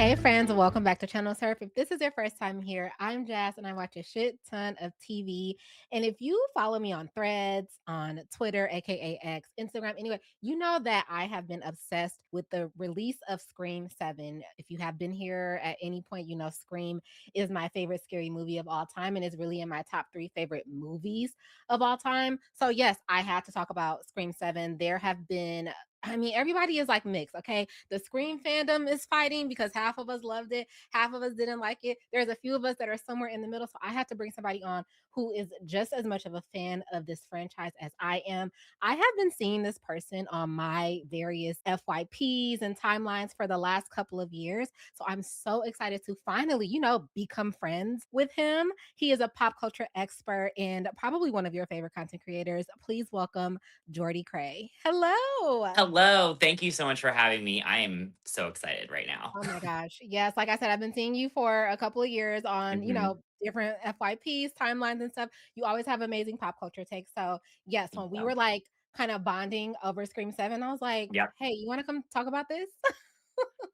Hey friends, welcome back to Channel Surf. If this is your first time here, I'm Jazz and I watch a shit ton of TV. And if you follow me on Threads, on Twitter, aka X, Instagram, anyway, you know that I have been obsessed with the release of Scream 7. If you have been here at any point, you know Scream is my favorite scary movie of all time and is really in my top 3 favorite movies of all time. So yes, I had to talk about Scream 7. There have been everybody is like mixed, okay? The Scream fandom is fighting because half of us loved it, half of us didn't like it. There's a few of us that are somewhere in the middle. So I had to bring somebody on who is just as much of a fan of this franchise as I am. I have been seeing this person on my various FYPs and timelines for the last couple of years. So I'm so excited to finally, become friends with him. He is a pop culture expert and probably one of your favorite content creators. Please welcome Jordy Cray. Hello. Hello. Thank you so much for having me. I am so excited right now. Oh my gosh. Yes, like I said, I've been seeing you for a couple of years on, hmm different FYPs, timelines and stuff. You always have amazing pop culture takes. So, yes, when we So, were like kind of bonding over Scream 7, I was like, yep. "Hey, you want to come talk about this?"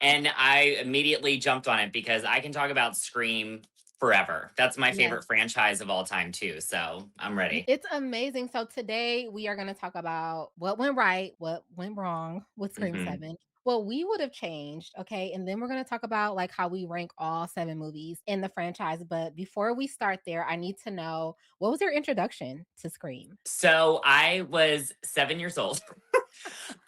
And I immediately jumped on it because I can talk about Scream forever. That's my Yes. favorite franchise of all time, too. So I'm ready. It's amazing. So today we are going to talk about what went right, what went wrong with Scream hmm 7, what we would have changed, okay? And then we're going to talk about like how we rank all 7 movies in the franchise. But before we start there, I need to know, what was your introduction to Scream? So I was 7 years old.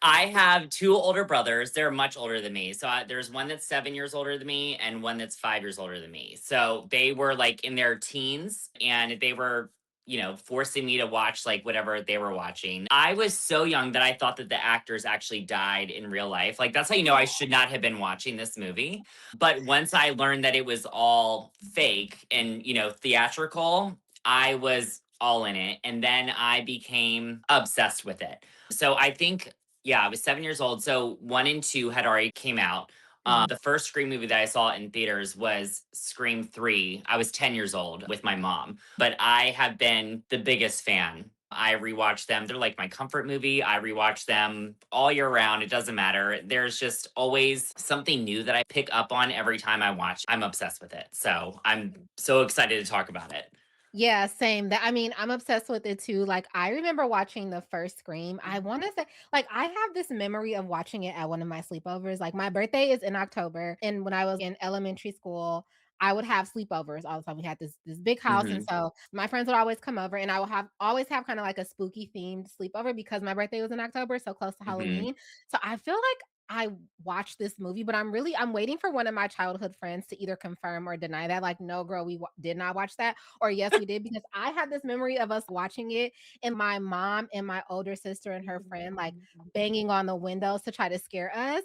I have two older brothers. They're much older than me. So there's one that's 7 years older than me and one that's 5 years older than me. So they were like in their teens and they were, forcing me to watch like whatever they were watching. I was so young that I thought that the actors actually died in real life. Like that's how you know I should not have been watching this movie. But once I learned that it was all fake and, theatrical, I was all in it. And then I became obsessed with it. So I think yeah, I was 7 years old. So one and two had already came out. Mhm. The first Scream movie that I saw in theaters was Scream 3. I was 10 years old with my mom, but I have been the biggest fan. I rewatch them. They're like my comfort movie. I rewatch them all year round. It doesn't matter. There's just always something new that I pick up on every time I watch. I'm obsessed with it. So I'm so excited to talk about it. Yeah, same. I'm obsessed with it too. Like, I remember watching the first Scream. I want to say, like, I have this memory of watching it at one of my sleepovers. Like, my birthday is in October, and when I was in elementary school, I would have sleepovers all the time. We had this big house, and hmm so my friends would always come over, and I would have always have kind of like a spooky themed sleepover because my birthday was in October, so close to hmm Halloween. So I feel like I watched this movie, but I'm waiting for one of my childhood friends to either confirm or deny that. Like, no, girl, did not watch that, or yes, we did, because I had this memory of us watching it and my mom and my older sister and her friend like banging on the windows to try to scare us.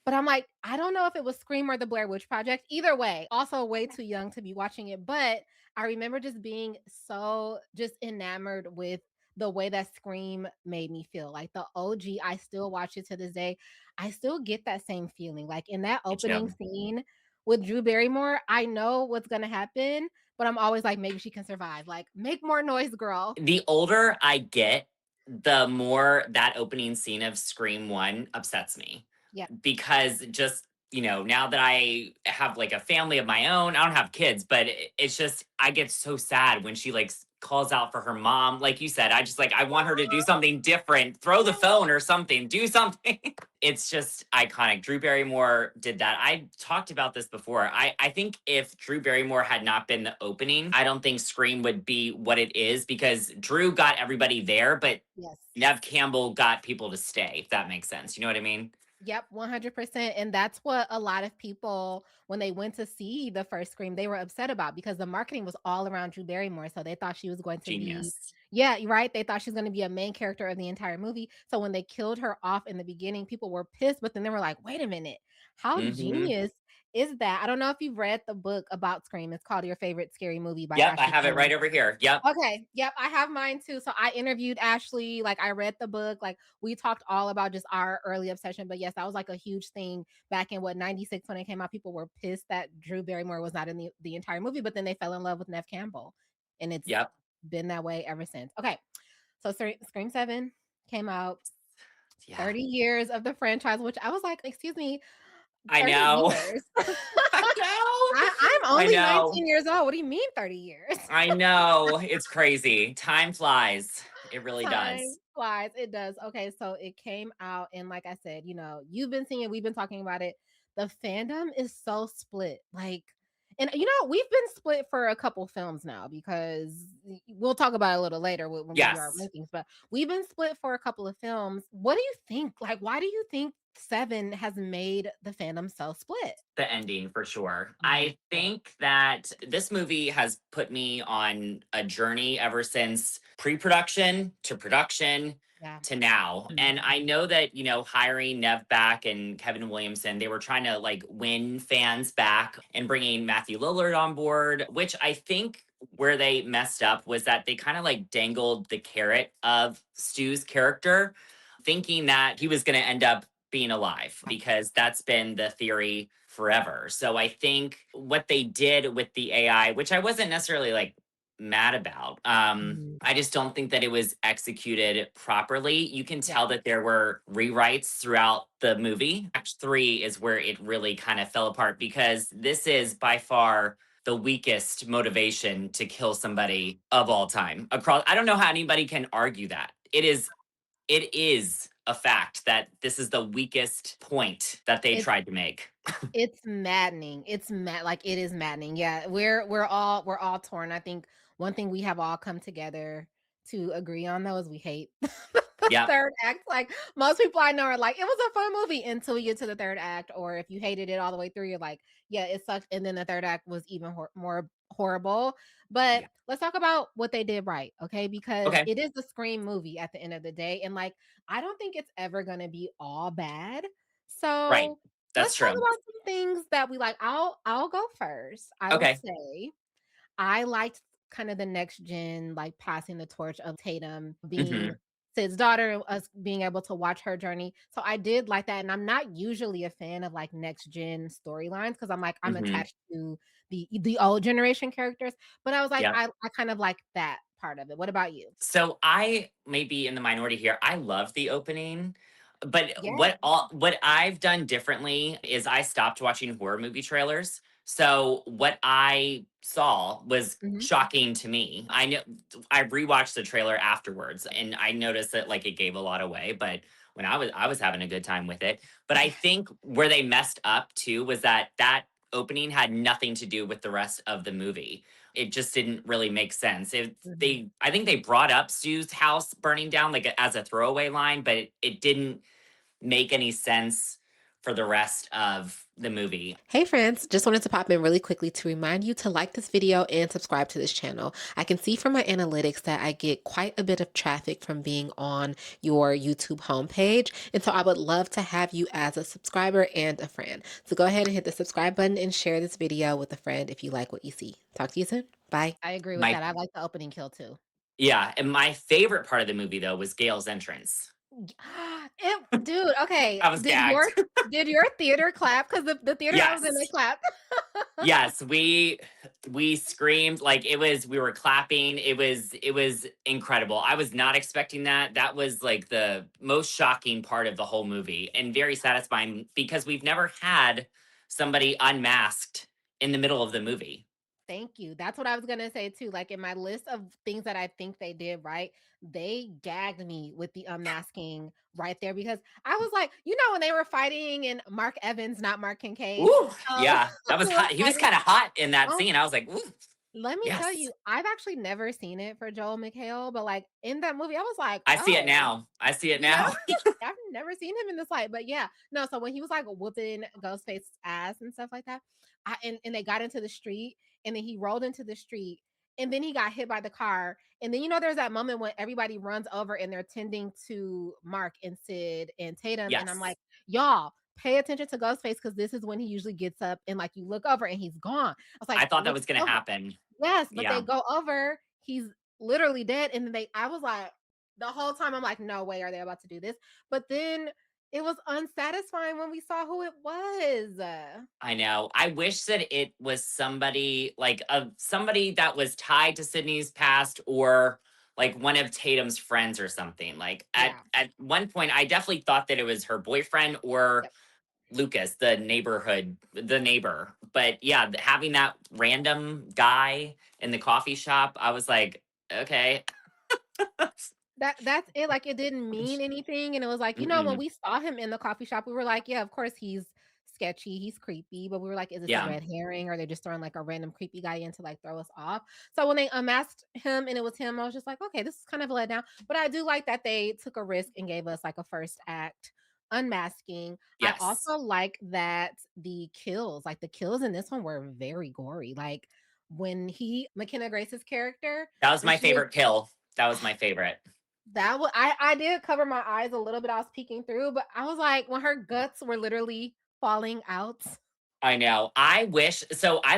But I'm like, I don't know if it was Scream or the Blair Witch Project. Either way, also way too young to be watching it. But I remember just being so just enamored with the way that Scream made me feel. Like the OG, I still watch it to this day. I still get that same feeling. Like in that Me opening too. scene with Drew Barrymore, I know what's gonna happen, but I'm always like, maybe she can survive. Like, make more noise, girl. The older I get, the more that opening scene of Scream 1 upsets me Yeah. because just now that I have like a family of my own, I don't have kids, but it's just I get so sad when she like calls out for her mom. Like you said, I just like I want her to do something different, throw the phone or something, do something. It's just iconic. Drew Barrymore did that. I talked about this before. I think if Drew Barrymore had not been the opening, I don't think Scream would be what it is because Drew got everybody there, but Yes. Nev Campbell got people to stay, if that makes sense. You know what I mean? Yep, 100%. And that's what a lot of people, when they went to see the first Scream, they were upset about because the marketing was all around Drew Barrymore. So they thought she was going to be, Genius. yeah, right. They thought she was going to be a main character of the entire movie. So when they killed her off in the beginning, people were pissed, but then they were like, wait a minute, how hmm genius is that? I don't know if you've read the book about Scream. It's called Your Favorite Scary Movie by Yep, I Ashley have it Cole. right over here. Yep. Okay. Yep. I have mine too. So I interviewed Ashley. Like I read the book. Like we talked all about just our early obsession. But yes, that was like a huge thing back in what 96 when it came out. People were pissed that Drew Barrymore was not in the entire movie, but then they fell in love with Nev Campbell. And it's Yep. been that way ever since. Okay. So Scream 7 came out, Yeah. 30 years of the franchise, which I was like, excuse me, I 30 know. years. I I'm know. I only know. 19 years old. What do you mean 30 years? I know. It's crazy. Time flies. It really Time does. flies. It does. Okay, so it came out, and like I said, you've been seeing it, we've been talking about it. The fandom is so split. Like, and we've been split for a couple films now because we'll talk about it a little later when we do our Yes. rankings, but we've been split for a couple of films. What do you think? Like, why do you think Seven has made the fandom so split? The ending for sure. Mhm. I think that this movie has put me on a journey ever since pre-production to production Yeah. to now. Mhm. And I know that, hiring Nev back and Kevin Williamson, they were trying to like win fans back and bringing Matthew Lillard on board, which I think where they messed up was that they kind of like dangled the carrot of Stu's character, thinking that he was going to end up being alive because that's been the theory forever. So I think what they did with the AI, which I wasn't necessarily like mad about, Mhm. I just don't think that it was executed properly. You can Yeah. tell that there were rewrites throughout the movie. Act three is where it really kind of fell apart because this is by far the weakest motivation to kill somebody of all time across. I don't know how anybody can argue that. It is a fact that this is the weakest point that they It's tried to make. It's maddening. Like, it is maddening. Yeah, we're all torn. I think one thing we have all come together to agree on though is we hate the Yep. third act. Like, most people I know are like, it was a fun movie until we get to the third act, or if you hated it all the way through, you're like, yeah, it sucked. And then the third act was even more horrible. But Yeah. let's talk about what they did right, okay? Because Okay. it is a Scream movie at the end of the day, and like, I don't think it's ever gonna be all bad. Right. So That's let's talk true. about some things that we like. I'll go first. I will Okay. say I liked kind of the next gen, like passing the torch of Tatum being Hmm. Sid's daughter, and us being able to watch her journey. So I did like that. And I'm not usually a fan of like next gen storylines because I'm like, I'm Hmm. attached to the old generation characters. But I was like, Yep. I kind of like that part of it. What about you? So I may be in the minority here. I love the opening, but Yeah. what I've done differently is I stopped watching horror movie trailers. So what I saw was Hmm. shocking to me. I know I rewatched the trailer afterwards and I noticed that like it gave a lot away, but when I was having a good time with it. But I think where they messed up too was that opening had nothing to do with the rest of the movie. It just didn't really make sense. I think they brought up Stu's house burning down like as a throwaway line, but it didn't make any sense for the rest of the movie. Hey friends, just wanted to pop in really quickly to remind you to like this video and subscribe to this channel. I can see from my analytics that I get quite a bit of traffic from being on your YouTube homepage, and so I would love to have you as a subscriber and a friend. So go ahead and hit the subscribe button and share this video with a friend if you like what you see. Talk to you soon. Bye. I agree with My that. I like the opening kill too. Yeah, and my favorite part of the movie though was Gail's entrance. Dude, okay. I was Did your gagged. did your theater clap? Because the theater I was in, they Yes. clapped. Yes, we screamed like we were clapping. It was incredible. I was not expecting that. That was like the most shocking part of the whole movie and very satisfying because we've never had somebody unmasked in the middle of the movie. Thank you. That's what I was gonna say too. Like, in my list of things that I think they did right, they gagged me with the unmasking right there because I was like, when they were fighting and Mark Evans, not Mark Kincaid, Ooh, um, yeah, that was was hot. He was fighting. kind of hot in that Oh, scene. I was like, ooh, let me tell yes. you, I've actually never seen it for Joel McHale, but like in that movie, I was like, I see it oh, now. I see it you know, now. I've never seen him in this light, but yeah, no. So when he was like whooping Ghostface's ass and stuff like that, and they got into the street, and then he rolled into the street, and then he got hit by the car, and then there's that moment when everybody runs over and they're tending to Mark and Sid and Tatum, and I'm Yes, like, y'all. Pay attention to Ghostface because this is when he usually gets up and like you look over and he's gone. I was like, I thought that look was gonna over. happen. Yes, but they Yeah. go over, he's literally dead, and then I was like the whole time I'm like, "No way are they about to do this." But then it was unsatisfying when we saw who it was. I know. I wish that it was somebody like somebody that was tied to Sydney's past or like one of Tatum's friends or something. Like at Yeah. at one point I definitely thought that it was her boyfriend or Yep. Lucas, the neighbor. But yeah, having that random guy in the coffee shop, I was like, okay. That's it, like, it didn't mean anything, and it was like, when Mm-mm. we saw him in the coffee shop, we were like, "Yeah, of course he's sketchy, he's creepy," but we were like, "Is this a Yeah. red herring, or they're just throwing, like, a random creepy guy in to, like, throw us off?" So when they unmasked him and it was him, I was just like, "Okay, this is kind of a letdown," but I do like that they took a risk and gave us, like, a first act unmasking. I Yes. also like that the kills in this one were very gory, like, when McKenna Grace's character, That was when my she was favorite kill. That was my favorite. that was I did cover my eyes a little bit, I was peeking through, but I was like, when her guts were literally falling out. I know. I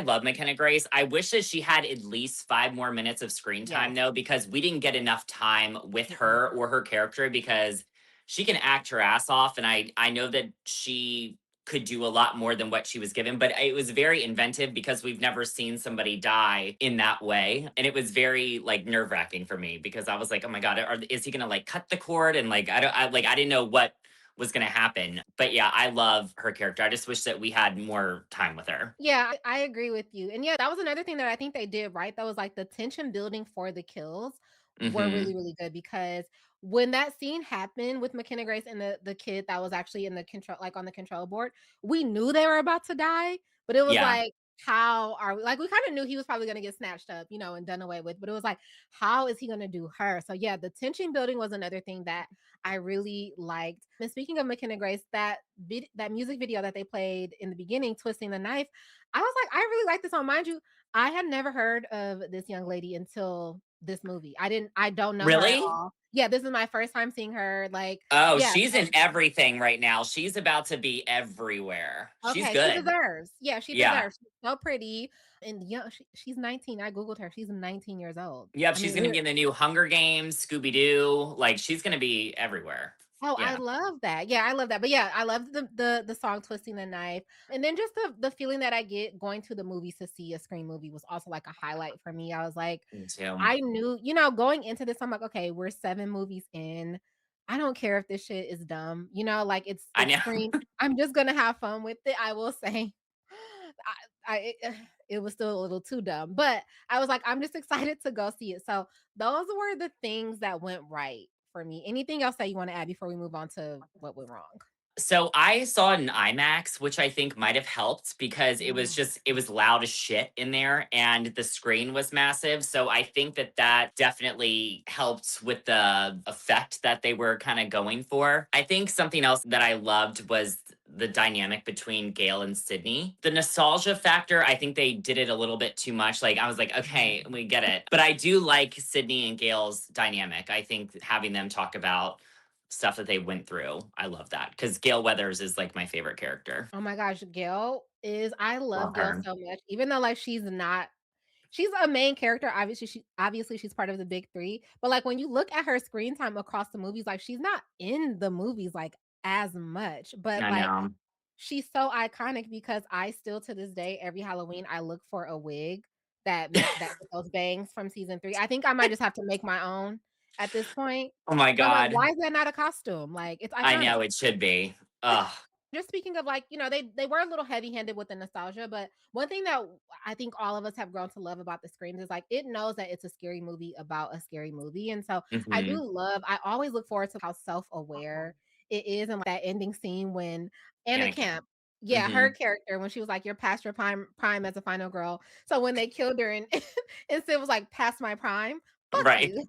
love McKenna Grace. I wish that she had at least 5 more minutes of screen time Yes. though, because we didn't get enough time with Mm-mm. her or her character because she can act her ass off. And I know that she could do a lot more than what she was given, but it was very inventive because we've never seen somebody die in that way. And it was very like nerve wracking for me because I was like, oh my God, is he going to like cut the cord? And like, I didn't know what was going to happen. But yeah, I love her character. I just wish that we had more time with her. Yeah, I agree with you. And yeah, that was another thing that I think they did right. That was like the tension building for the kills were Hmm. really, really good because when that scene happened with McKenna Grace and the kid that was actually in the control, like on the control board, we knew they were about to die, but it was Yeah. like, how are we like we kind of knew he was probably gonna get snatched up, and done away with, but it was like, how is he gonna do her? So yeah, the tension building was another thing that I really liked. And speaking of McKenna Grace, that music video that they played in the beginning, Twisting the Knife, I was like, I really like this song. Mind you, I had never heard of this young lady until this movie. I don't know her at Really? all. Yeah, this is my first time seeing her. Like, Oh, yeah, she's so in everything right now. She's about to be everywhere. She's okay, she good. deserves. Yeah, she Yeah. deserves. She's so pretty and young. She's 19. I googled her. She's 19 years old. Yep. I She's mean, going to be in the new Hunger Games, Scooby Doo. Like, she's going to be everywhere. oh, I Yeah. love that. Yeah, I love that. But yeah, I love the song "Twisting the Knife," and then just the feeling that I get going to the movies to see a Scream movie was also like a highlight for me. I was like, Me too. I knew, going into this, I'm like, okay, we're 7 movies in. I don't care if this shit is dumb. Like I it's know. Scream. I'm just gonna have fun with it. I will say, it was still a little too dumb, but I was like, I'm just excited to go see it. So those were the things that went right for me. Anything else that you want to add before we move on to what went wrong? So I saw it in IMAX, which I think might have helped because Mm. it was loud as shit in there and the screen was massive. So I think that that definitely helped with the effect that they were kind of going for. I think something else that I loved was the dynamic between Gail and Sydney. The nostalgia factor, I think they did it a little bit too much. Like I was like, okay, we get it. But I do like Sydney and Gail's dynamic. I think having them talk about stuff that they went through. I love that because Gail Weathers is like my favorite character. Oh my gosh, I love Love Gail her. so much, even though like she's a main character. Obviously she's part of the big three. But like when you look at her screen time across the movies, like she's not in the movies like as much. But I like know. she's so iconic because I still to this day, every Halloween, I look for a wig that with those bangs from season 3. I think I might just have to make my own at this point. Oh my But I'm like, god. why is that not a costume? Like, it's I iconic. know it should be. Ugh. Just speaking of like, they were a little heavy-handed with the nostalgia, but one thing that I think all of us have grown to love about the Screams is like it knows that it's a scary movie about a scary movie. And so Mhm. I always look forward to how self-aware it is and like that ending scene when Anna Anakin. Camp, yeah, her Mhm. character when she was like, "You're past your prime as a final girl." So when they killed her and and Sid was like, "Past my prime." Fuck Right. you.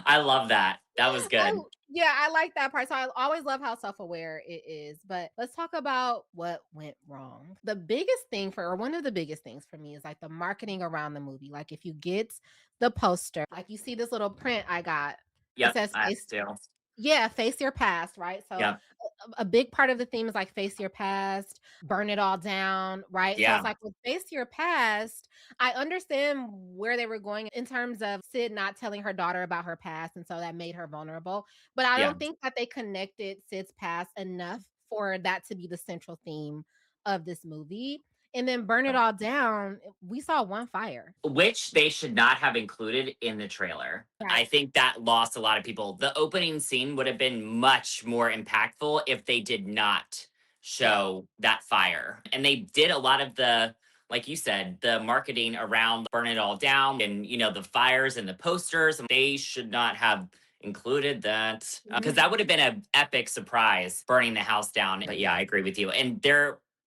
I love that. That was I good. Yeah, I like that part. So I always love how self-aware it is. But let's talk about what went wrong. The biggest thing or one of the biggest things for me is like the marketing around the movie. Like if you get the poster, like you see this little print I got. It Yep. says I face, do. yeah, face your past, right? So Yep. a big part of the theme is like face your past, burn it all down, right? So it's Yeah. like with face your past, I understand where they were going in terms of Sid not telling her daughter about her past. And so that made her vulnerable. But I Yeah. don't think that they connected Sid's past enough for that to be the central theme of this movie. And then burn it all down, we saw one fire. Which they should not have included in the trailer. I Right. think that lost a lot of people. The opening scene would have been much more impactful if they did not show that fire. And they did a lot of the, like you said, the marketing around burn it all down and, the fires and the posters. They should not have included that because that would have been an epic surprise burning the house down. But yeah, I agree with you. And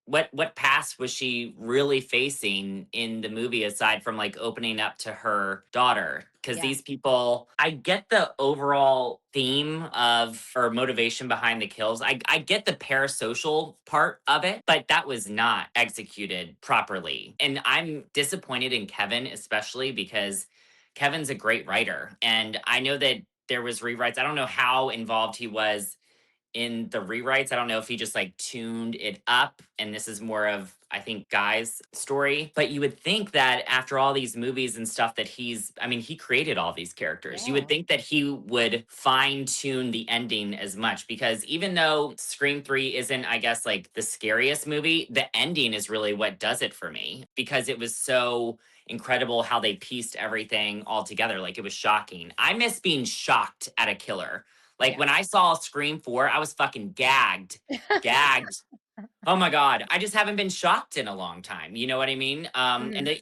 what past was she really facing in the movie aside from like opening up to her daughter? Because Yeah. these people, I get the overall theme of or motivation behind the kills. I get the parasocial part of it, but that was not executed properly. And I'm disappointed in Kevin, especially because Kevin's a great writer. And I know that there was rewrites. I don't know how involved he was in the rewrites. I don't know if he just like tuned it up and this is more of, I think, Guy's story. But you would think that after all these movies and stuff that he created all these characters. You would think that he would fine tune the ending as much because even though Scream 3 isn't, I guess, like the scariest movie, the ending is really what does it for me because it was so incredible how they pieced everything all together. Like it was shocking. I miss being shocked at a killer. Like when I saw Scream 4, I was fucking gagged. Gagged. Oh my God. I just haven't been shocked in a long time. You know what I mean? And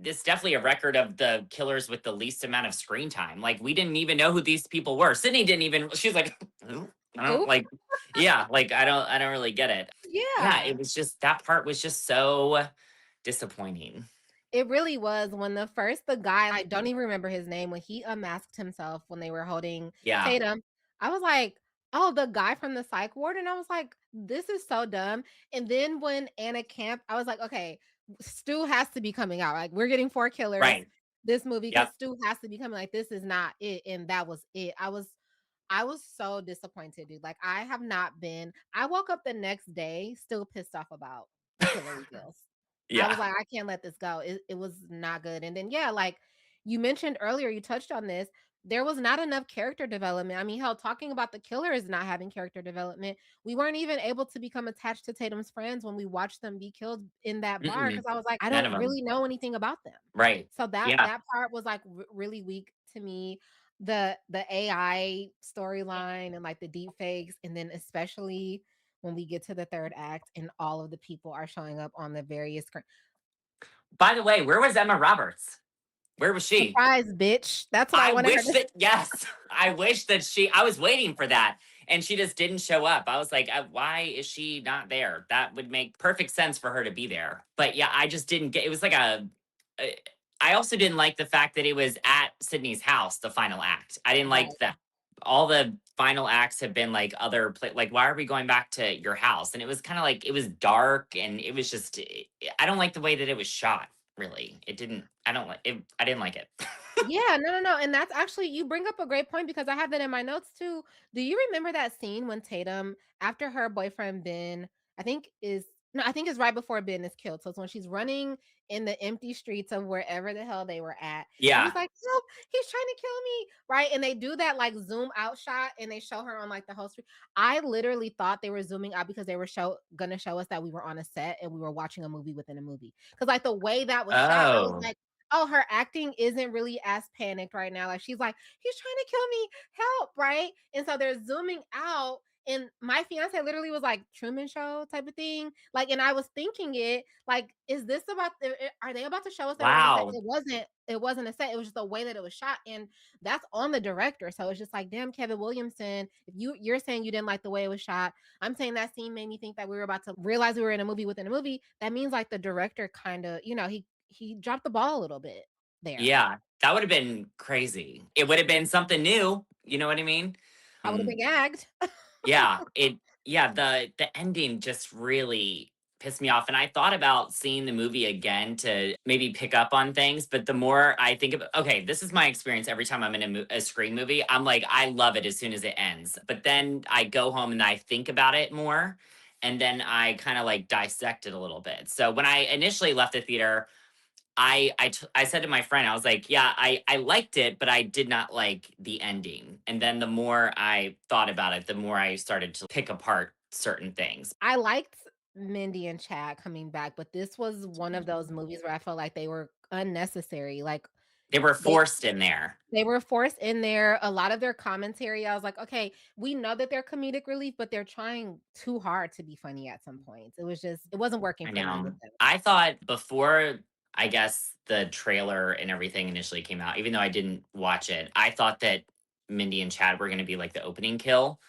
it's definitely a record of the killers with the least amount of screen time. Like we didn't even know who these people were. Sydney didn't even, she was like, I don't Who? like, yeah, like I don't really get it. Yeah, Yeah. it was just that part was just so disappointing. It really was when the guy, I don't even remember his name, when he unmasked himself when they were holding Yeah, Tatum, I was like, "Oh, the guy from the psych ward," and I was like, "This is so dumb." And then when Anna Camp, I was like, "Okay, Stu has to be coming out. Like, we're getting 4 killers right. this movie because Yep. Stu has to be coming. Like, this is not it." And that was it. I was so disappointed, dude. Like, I woke up the next day still pissed off about the killer reveals. I was Yeah. like, I can't let this go. It was not good. And then yeah, like you mentioned earlier, you touched on this. There was not enough character development. I mean, hell, talking about the killer is not having character development. We weren't even able to become attached to Tatum's friends when we watched them be killed in that bar because Mm-mm. I was like, I None of don't them. really know anything about them. Right. So that Yeah. that part was like really weak to me. The AI storyline and like the deep fakes, and then especially when we get to the third act and all of the people are showing up on the various By the way, where was Emma Roberts? Where was she? surprise, bitch. That's what I I wanted her wish to. that, yes, I wish that I was waiting for that and she just didn't show up. I was like, why is she not there? That would make perfect sense for her to be there. But yeah, I just didn't get, it was like a- I also didn't like the fact that it was at Sydney's house, the final act. I didn't Right. like that. All the final acts have been like like, why are we going back to your house? And it was kind of like, it was dark and it was just, I don't like the way that it was shot, really. It didn't, I don't like it. I didn't like it. Yeah, no, no, no. And that's actually, you bring up a great point because I have that in my notes too. Do you remember that scene when Tatum, after her boyfriend Ben, I think is no, I think it's right before Ben is killed. So it's when she's running in the empty streets of wherever the hell they were at. And he's Yeah. like, "Help, he's trying to kill me." Right. And they do that like zoom out shot and they show her on like the whole street. I literally thought they were zooming out because they were gonna show us that we were on a set and we were watching a movie within a movie. Because like the way that was shot, I was Oh, like, oh, her acting isn't really as panicked right now. Like she's like, he's trying to kill me, help, right? And so they're zooming out. And my fiance literally was like Truman Show type of thing. Like, and I was thinking it like, is this about are they about to show us they were on a set? wow. It wasn't a set, it was just the way that it was shot. And that's on the director. So it's just like, damn, Kevin Williamson, if you're saying you didn't like the way it was shot, I'm saying that scene made me think that we were about to realize we were in a movie within a movie. That means like the director kind of, he dropped the ball a little bit there. Yeah, that would have been crazy. It would have been something new, you know what I mean? I would have been gagged. Yeah, yeah, the ending just really pissed me off, and I thought about seeing the movie again to maybe pick up on things, but the more I think of, okay, this is my experience every time I'm in a Scream movie. I'm like, I love it as soon as it ends, but then I go home and I think about it more, and then I kind of like dissect it a little bit. So when I initially left the theater, I said to my friend, I was like, yeah, I liked it, but I did not like the ending. And then the more I thought about it, the more I started to pick apart certain things. I liked Mindy and Chad coming back, but this was one of those movies where I felt like they were unnecessary. Like They were They forced in there. they were forced in there. A lot of their commentary, I was like, okay, we know that they're comedic relief, but they're trying too hard to be funny at some points. It wasn't working I for me know. with them. I thought before, I guess, the trailer and everything initially came out, even though I didn't watch it, I thought that Mindy and Chad were going to be like the opening kill.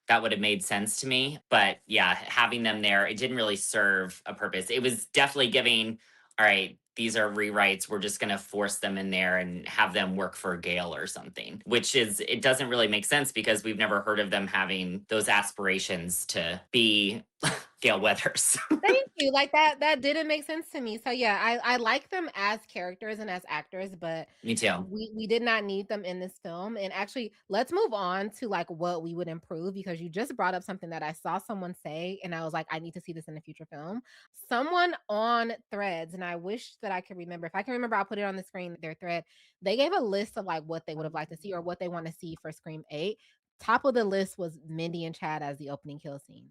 That would have made sense to me. But yeah, having them there, it didn't really serve a purpose. It was definitely giving, all right, these are rewrites. We're just going to force them in there and have them work for Gail or something, which is, it doesn't really make sense because we've never heard of them having those aspirations to be Gail Weathers. Thank you. Like that didn't make sense to me. So yeah, I like them as characters and as actors, but Me too. we did not need them in this film. And actually, let's move on to like what we would improve because you just brought up something that I saw someone say and I was like, I need to see this in a future film. Someone on Threads, and I wish that I could remember. If I can remember, I'll put it on the screen, their thread. They gave a list of like what they would have liked to see or what they want to see for Scream 8. Top of the list was Mindy and Chad as the opening kill scene.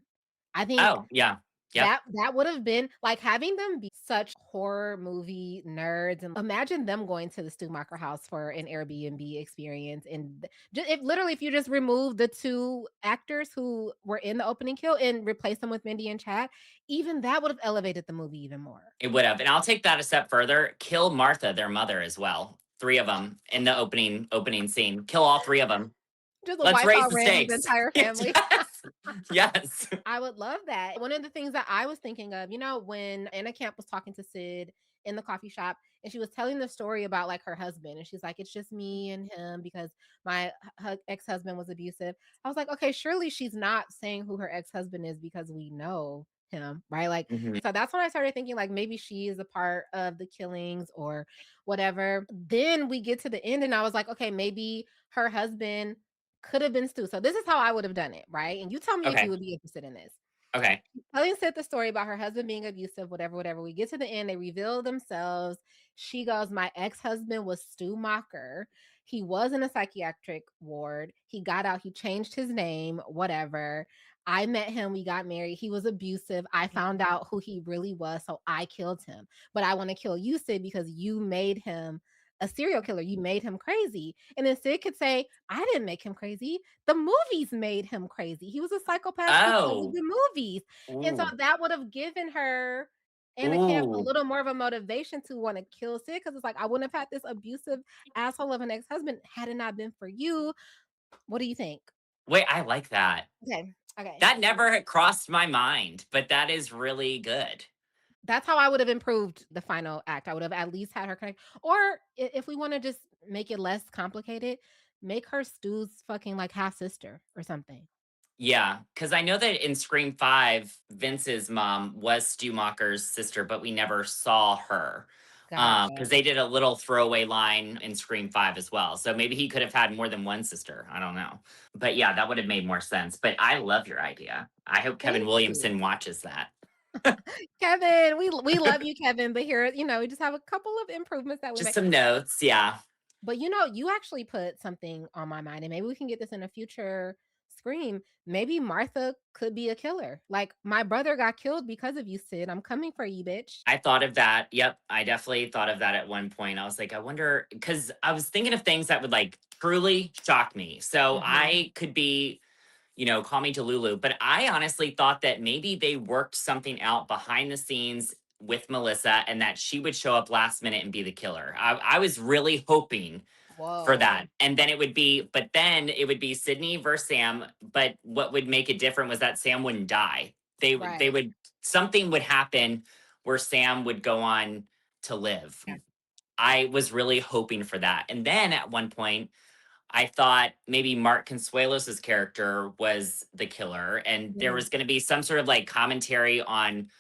I think Oh, yeah. Yep. that would have been like having them be such horror movie nerds, and imagine them going to the Stumacher house for an Airbnb experience. And if literally, if you just remove the two actors who were in the opening kill and replace them with Mindy and Chad, even that would have elevated the movie even more. It would have. And I'll take that a step further. Kill Martha, their mother, as well. 3 of them in the opening scene. Kill all 3 of them. Just Let's wipe raise out the Randy's stakes. entire family. Yes. Yes. I would love that. One of the things that I was thinking of, when Anna Camp was talking to Sid in the coffee shop and she was telling the story about like her husband, and she's like, it's just me and him because my ex-husband was abusive. I was like, okay, surely she's not saying who her ex-husband is because we know him, right? Like, Mhm. so that's when I started thinking like maybe she is a part of the killings or whatever. Then we get to the end and I was like, okay, maybe her husband could have been Stu. So this is how I would have done it, right? And you tell me if you Okay. would be interested in this. Okay. Telling said the story about her husband being abusive, whatever, whatever. We get to the end, they reveal themselves. She goes, my ex-husband was Stu Macher. He was in a psychiatric ward. He got out, he changed his name, whatever. I met him, we got married. He was abusive. I found out who he really was, so I killed him. But I want to kill you, Sid, because you made him a serial killer. You made him crazy. And then Sid could say, I didn't make him crazy. The movies made him crazy. He was a psychopath because of Oh. the movies. And so Ooh. that would have given her Anna Camp a Ooh. little more of a motivation to want to kill Sid because it's like, I wouldn't have had this abusive asshole of an ex-husband had it not been for you. What do you think? Wait, I like that. Okay. Okay. That never had crossed my mind, but that is really good. That's how I would have improved the final act. I would have at least had her connect. Or if we want to just make it less complicated, make her Stu's fucking like half sister or something. Yeah, because I know that in Scream 5, Vince's mom was Stu Macher's sister, but we never saw her. Gotcha. Because they did a little throwaway line in Scream 5 as well. So maybe he could have had more than one sister. I don't know. But yeah, that would have made more sense. But I love your idea. I hope Kevin Thank you. Williamson watches that. Kevin, we love you, Kevin. But here, we just have a couple of improvements that we Just make. some notes. Yeah. But you actually put something on my mind, and maybe we can get this in a future Scream. Maybe Martha could be a killer. Like my brother got killed because of you, Sid. I'm coming for you, bitch. I thought of that. Yep. I definitely thought of that at one point. I was like, I wonder, because I was thinking of things that would like truly shock me. So Mhm. I could be, call me Delulu, but I honestly thought that maybe they worked something out behind the scenes with Melissa and that she would show up last minute and be the killer. I was really hoping for Whoa. that. And then it would be Sidney versus Sam. But what would make it different was that Sam wouldn't die. They Right. would, something would happen where Sam would go on to live. Yeah. I was really hoping for that. And then at one point, I thought maybe Mark Consuelos's character was the killer, and there Mhm. was going to be some sort of like commentary on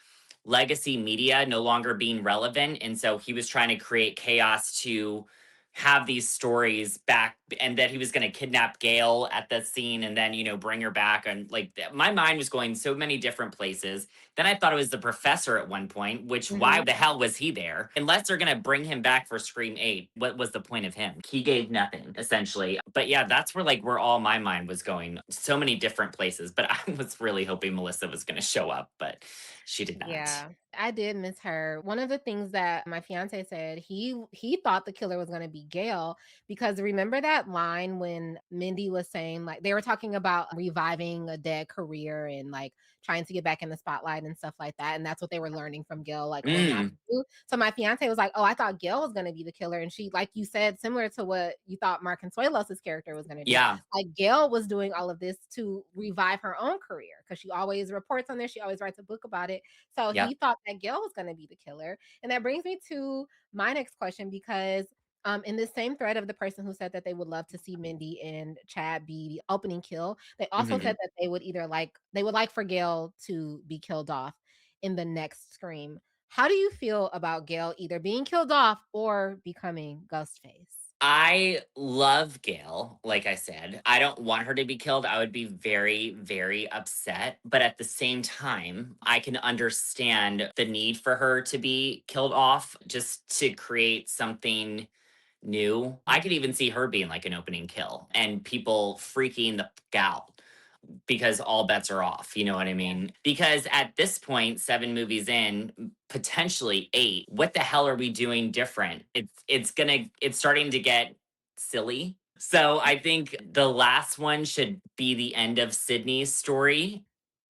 legacy media no longer being relevant. And so he was trying to create chaos to have these stories back, and that he was going to kidnap Gail at the scene and then, bring her back. And like my mind was going so many different places. Then I thought it was the professor at one point, which why Mhm. the hell was he there? Unless they're going to bring him back for Scream 8. What was the point of him? He gave nothing essentially. But yeah, that's where all my mind was going. So many different places, but I was really hoping Melissa was going to show up, but she did not. Yeah. I did miss her. One of the things that my fiance said, he thought the killer was going to be Gail because remember that line when Mindy was saying like they were talking about reviving a dead career and like trying to get back in the spotlight and stuff like that, and that's what they were learning from Gail like what not to Mm, do. So my fiance was like, "Oh, I thought Gail was going to be the killer," and she, like you said, similar to what you thought Mark Consuelos's character was going to do. yeah, Like Gail was doing all of this to revive her own career because she always reports on this, she always writes a book about it. So yep. he thought that Gail was going to be the killer. And that brings me to my next question because in this same thread of the person who said that they would love to see Mindy and Chad be the opening kill, they also Hmm. said that they would either like they would like for Gail to be killed off in the next Scream. How do you feel about Gail either being killed off or becoming Ghostface? I love Gail, like I said. I don't want her to be killed. I would be very, very upset. But at the same time, I can understand the need for her to be killed off just to create something new. I could even see her being like an opening kill and people freaking the fuck out because all bets are off. You know what I mean? Because at this point, 7 movies in, potentially 8, what the hell are we doing different? It's starting to get silly. So I think the last one should be the end of Sydney's story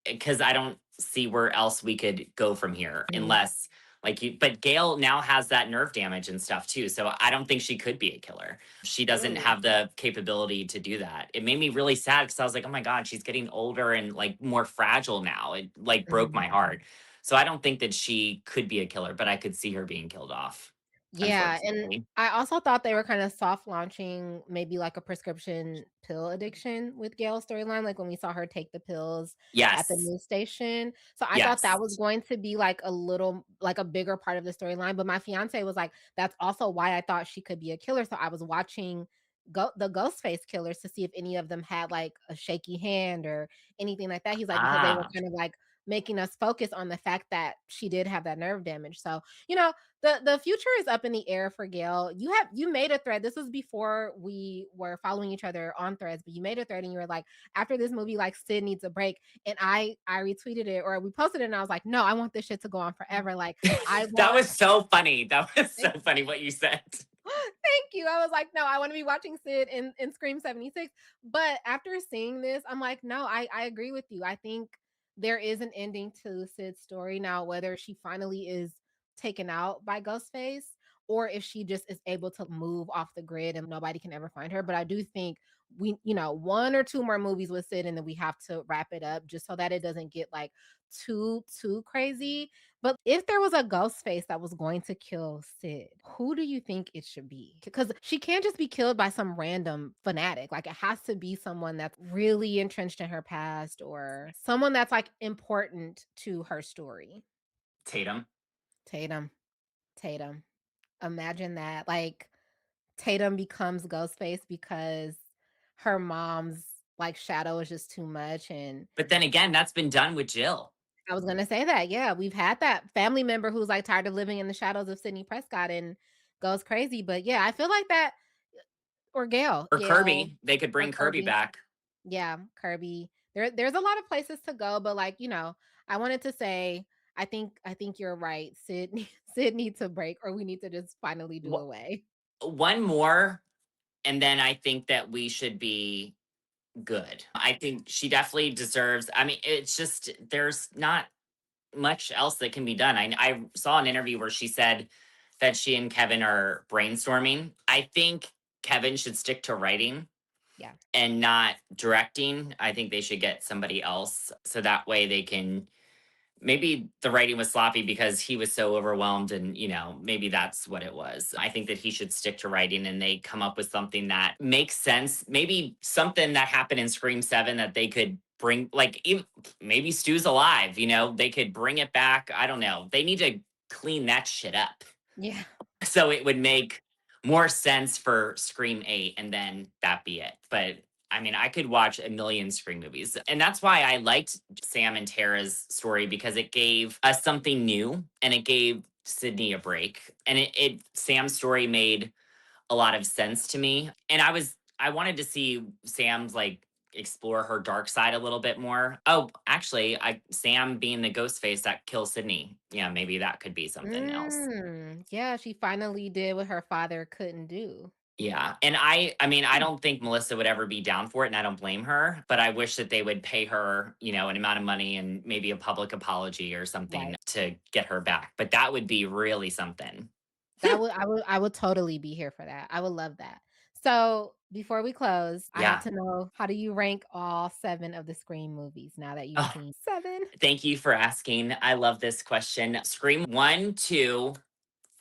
because I don't see where else we could go from here Mm, unless like you but Gail now has that nerve damage and stuff too. So I don't think she could be a killer. She doesn't true. have the capability to do that. It made me really sad because I was like, oh my God, she's getting older and like more fragile now. It like broke my Mhm. heart. So I don't think that she could be a killer, but I could see her being killed off, Yeah, and unfortunately. I also thought they were kind of soft launching maybe like a prescription pill addiction with Gail's storyline, like when we saw her take the pills at the Yes. news station. So I thought that was Yes. going to be like a little like a bigger part of the storyline, but my fiance was like, that's also why I thought she could be a killer. So I was watching the Ghostface killers to see if any of them had like a shaky hand or anything like that. He's like, because they were Ah. kind of like making us focus on the fact that she did have that nerve damage. So, you know, the future is up in the air for Gail. You made a thread. This was before we were following each other on threads, but you made a thread and you were like, after this movie, like Sid needs a break. And I retweeted it or we posted it and I was like, no, I want this shit to go on forever. Like I That want was so funny. That was so funny what you said. thank you. I was like, no, I want to be watching Sid in Scream 76. But after seeing this, I'm like, no, I agree with you. I think there is an ending to Sid's story now, whether she finally is taken out by Ghostface or if she just is able to move off the grid and nobody can ever find her. But I do think we, one or two more movies with Sid and then we have to wrap it up just so that it doesn't get like too crazy. But if there was a ghost face that was going to kill Sid, who do you think it should be? Because she can't just be killed by some random fanatic. Like it has to be someone that's really entrenched in her past or someone that's like important to her story. Tatum. Tatum. Tatum. Imagine that. Like Tatum becomes Ghostface because her mom's like shadow is just too much and But then again, that's been done with Jill I was gonna say that, yeah, we've had that family member who's, like, tired of living in the shadows of Sidney Prescott and goes crazy, but yeah, I feel like that or or Gail Kirby. They could or bring Kirby Kirby. back. Yeah, Kirby. There's a lot of places to go, but, like, I wanted to say, I think you're right. Sid Sid needs a break, or we need to just finally do Wh- away. One more, and then I think that we should be good. I think she definitely deserves. I mean, it's just there's not much else that can be done. I saw an interview where she said that she and Kevin are brainstorming. I think Kevin should stick to writing Yeah. and not directing. I think they should get somebody else so that way they can maybe the writing was sloppy because he was so overwhelmed and maybe that's what it was. I think that he should stick to writing and they come up with something that makes sense, maybe something that happened in Scream 7 that they could bring, like even, maybe Stu's alive, they could bring it back. I don't know, they need to clean that shit up Yeah. so it would make more sense for Scream 8 and then that be it. But I mean, I could watch a million Scream movies. And that's why I liked Sam and Tara's story because it gave us something new and it gave Sydney a break. And it Sam's story made a lot of sense to me. And I wanted to see Sam's like explore her dark side a little bit more. Oh, actually, Sam being the Ghostface that kills Sidney. Yeah, maybe that could be something else. Yeah, she finally did what her father couldn't do. Yeah. And I mean, I don't think Melissa would ever be down for it, and I don't blame her, but I wish that they would pay her, an amount of money and maybe a public apology or something Right. to get her back. But that would be really something. I would totally be here for that. I would love that. So, before we close, I have Yeah. to know, how do you rank all 7 of the Scream movies now that you've Oh, seen 7? thank you for asking. I love this question. Scream 1, 2,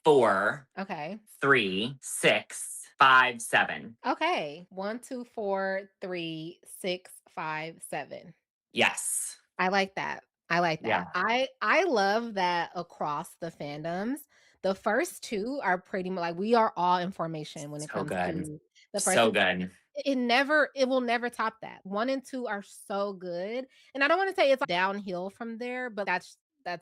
4, Okay. 3, 6, 5, 7. Okay. 1, 2, 4, 3, 6, 5, 7. Yes. I like that. I like Yeah. that. I love that across the fandoms, the first 2 are pretty much like, we are all information when it So comes good. to the first So 2. good. It will never top that. 1 and 2 are so good, and I don't wanna say it's downhill from there, but that's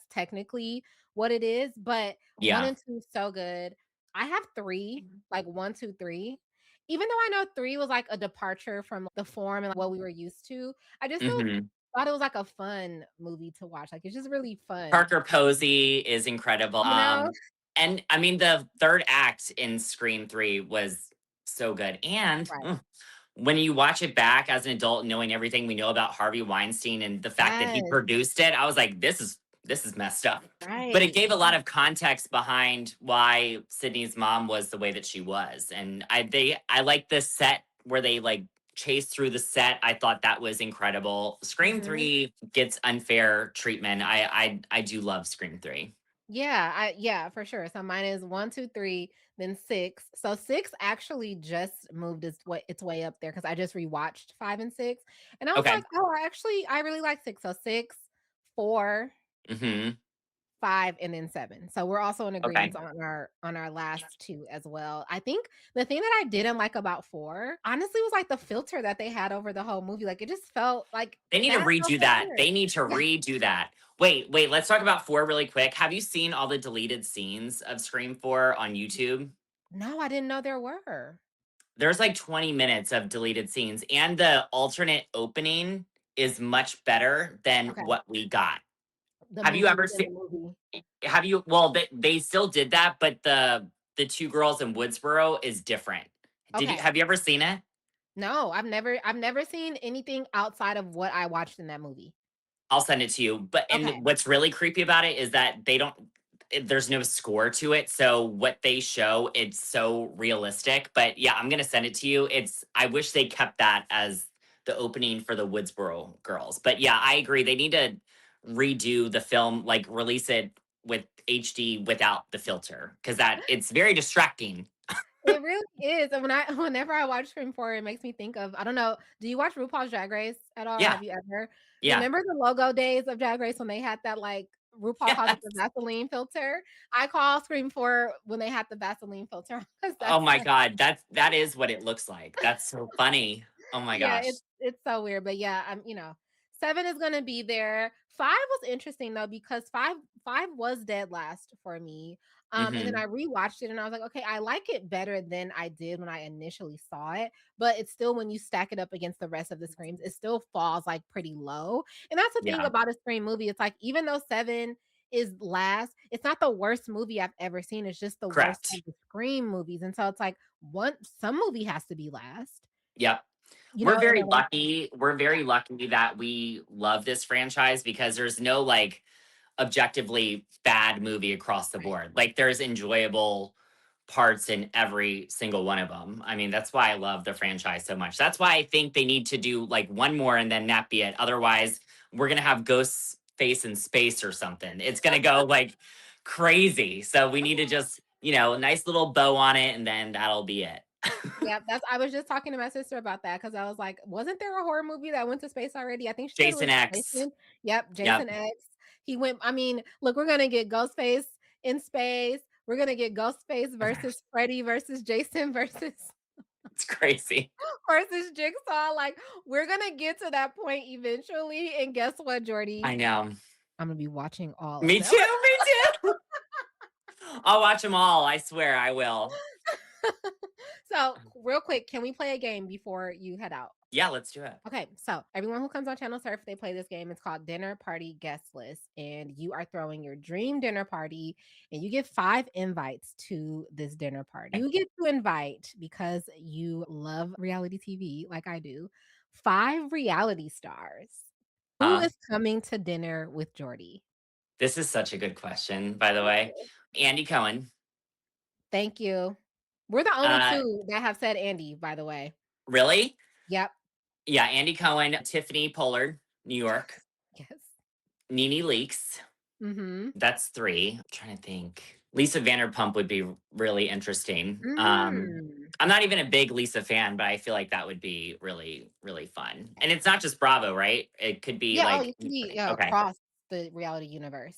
technically what it is, but 1 Yeah. and 2 so good. I have 3, like 1, 2, 3. Even though I know 3 was, like, a departure from the form and what we were used to, I just still Hmm. thought it was, like, a fun movie to watch, like, it's just really fun, Parker Posey is incredible. you know? And I mean, the third act in Scream 3 was so good. And Right. when you watch it back as an adult, knowing everything we know about Harvey Weinstein and the fact that he Yes. produced it, I was like, this is messed up. But it Right. gave a lot of context behind why Sydney's mom was the way that she was. And I like the set where they like chased through the set. I thought that was incredible. Scream Mhm. 3 gets unfair treatment. I do love Scream 3. Yeah, for sure. So mine is 1, 2, 3, then 6. So 6 actually just moved its way up there because I just rewatched 5 and 6. And I was like, Okay. oh, I really like 6. So 6, 4, Hmm. 5, and then 7. So we're also in Okay. agreement on our last 2 as well. I think the thing that I didn't like about 4, honestly, was like the filter that they had over the whole movie. Like it just felt like They need to that felt redo so that. weird. They need to Yeah. redo that. Wait, let's talk about 4 really quick. Have you seen all the deleted scenes of Scream 4 on YouTube? No, I didn't know there were. There's like 20 minutes of deleted scenes, and the alternate opening is much better than Okay. what we got. The Have you movie ever within seen the movie. have you well they still did that, but the two girls in Woodsboro is different. Okay. Have you ever seen it? No, I've never seen anything outside of what I watched in that movie. I'll send it to you. But and Okay. what's really creepy about it is that there's no score to it. So what they show, it's so realistic. But yeah, I'm gonna send it to you. I wish they kept that as the opening for the Woodsboro girls. But yeah, I agree. They need to redo the film, like release it with HD without the filter. Cause that it's very distracting. It really is, and whenever I watch Scream 4, it makes me think of, I don't know, do you watch RuPaul's Drag Race at all? Yeah. Have you ever? Yeah. Remember the logo days of Drag Race when they had that, like, RuPaul calls it the Yes. Vaseline filter? I call Scream 4 when they had the Vaseline filter on 'cause Oh that's my like, God. That is what it looks like. That's so funny. Oh my yeah, gosh. it's so weird, but yeah, 7 is gonna be there. 5 was interesting though because five was dead last for me. And then Hmm. I rewatched it and I was like, okay, I like it better than I did when I initially saw it, but it's still, when you stack it up against the rest of the screams, it still falls like pretty low. And that's the thing Yeah. about a Scream movie. It's like, even though 7 is last, it's not the worst movie I've ever seen. It's just the worst of Correct. the Scream movies. And so it's like, some movie has to be last, Yep. and I like that. We're Yeah. very lucky that we love this franchise because there's no like objectively bad movie across the Right. board. Like there's enjoyable parts in every single one of them. I mean, that's why I love the franchise so much. That's why I think they need to do like one more and then that be it. Otherwise, we're gonna have Ghostface in space or something. It's gonna go like crazy. So we need to just, a nice little bow on it and then that'll be it. Yeah, I was just talking to my sister about that because I was like, wasn't there a horror movie that went to space already? I think she said it Jason was X. Jason. Yep, Yep. Jason X. He went, I mean, look, we're gonna get Ghostface in space. We're gonna get Ghostface versus Freddy versus Jason versus It's crazy. versus Jigsaw. Like, we're gonna get to that point eventually. And guess what, Jordy? I know. I'm gonna be watching all of Me them. too. Me too. I'll watch them all. I swear I will. So, real quick, can we play a game before you head out? Yeah, let's do it. Okay, so everyone who comes on Channel Surf, they play this game. It's called Dinner Party Guest List, and you are throwing your dream dinner party, and you get 5 invites to this dinner party. You get to invite, because you love reality TV like I do, 5 reality stars. Who Uh, is coming to dinner with Jordy? this is such a good question, by the way. Andy Cohen. Thank you. We're the only Uh, 2 that have said Andy, by the way. really? Yep. Yeah, Andy Cohen, Tiffany Pollard, New York, Yes. Nene Leakes. Mm-hmm. That's 3. I'm trying to think. Lisa Vanderpump would be really interesting. Mm. I'm not even a big Lisa fan, but I feel like that would be really, really fun. And it's not just Bravo, right? It could be Yeah, oh, like you can be, okay. across the reality universe.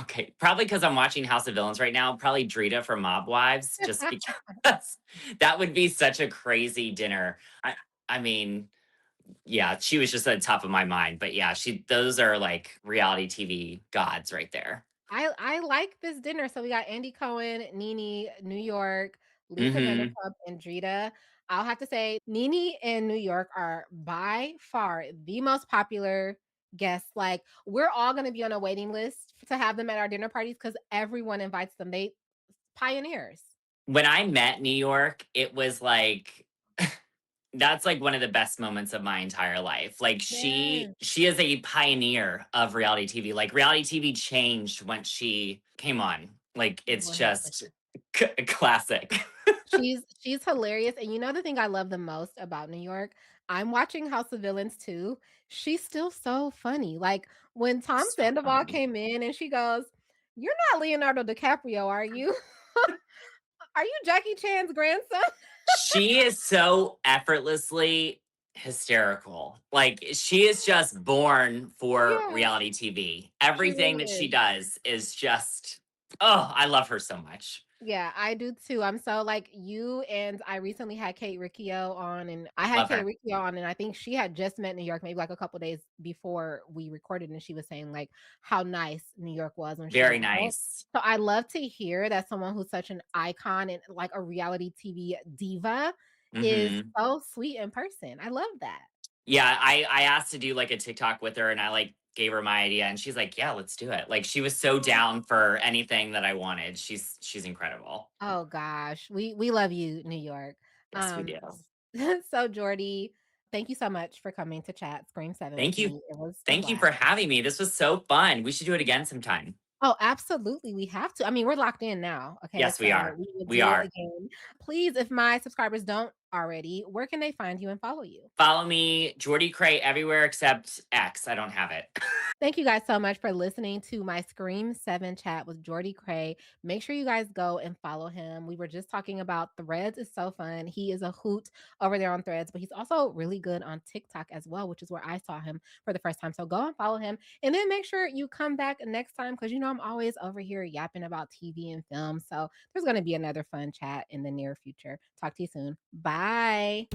Okay, probably because I'm watching House of Villains right now. Probably Drita from Mob Wives, just because that would be such a crazy dinner. I mean, yeah, she was just at the top of my mind. But yeah, those are like reality TV gods right there. I like this dinner. So we got Andy Cohen, Nene, New York, Lisa Hmm. Vanderpump, and Drita. I'll have to say, Nene and New York are by far the most popular guests. Like, we're all going to be on a waiting list to have them at our dinner parties because everyone invites them. They pioneers. When I met New York, it was like that's like one of the best moments of my entire life. Like Yes, she is a pioneer of reality TV. Like reality TV changed when she came on. Like it's just 100%. a classic. She's hilarious, and you know the thing I love the most about New York? I'm watching House of Villains too. She's still so funny. Like, when Tom So Sandoval funny. came in and she goes, "You're not Leonardo DiCaprio, are you? Are you Jackie Chan's grandson?" She is so effortlessly hysterical. Like she is just born for Yeah, reality TV. she Everything really that she is. does is just oh, I love her so much. Yeah, I do too. I'm so like you, and I recently had Kate Riccio on, and I had Love Kate her. Riccio on, and I think she had just met New York maybe like a couple days before we recorded, and she was saying like how nice New York was when she Very met her. nice. So I love to hear that someone who's such an icon and like a reality TV diva is Hmm. so sweet in person. I love that. Yeah, I asked to do like a TikTok with her and I like gave her my idea and she's like, "Yeah, let's do it." Like she was so down for anything that I wanted. She's incredible. Oh gosh, we love you, New York. Yes, we Um, do. so Jordy, thank you so much for coming to chat Scream 7 with Thank you. me. It was a Thank you blast. for having me. This was so fun. We should do it again sometime. Oh, absolutely, we have to. I mean, we're locked in now, okay? Yes, we So are. we will We do it are. again. Please, if my subscribers don't already, where can they find you and follow you? Follow me, Jordy Cray, everywhere except X. I don't have it. Thank you guys so much for listening to my Scream 7 chat with Jordy Cray. Make sure you guys go and follow him. We were just talking about Threads is so fun. He is a hoot over there on Threads, but he's also really good on TikTok as well, which is where I saw him for the first time. So go and follow him. And then make sure you come back next time because you know I'm always over here yapping about TV and film. So there's going to be another fun chat in the near future. Talk to you soon. Bye.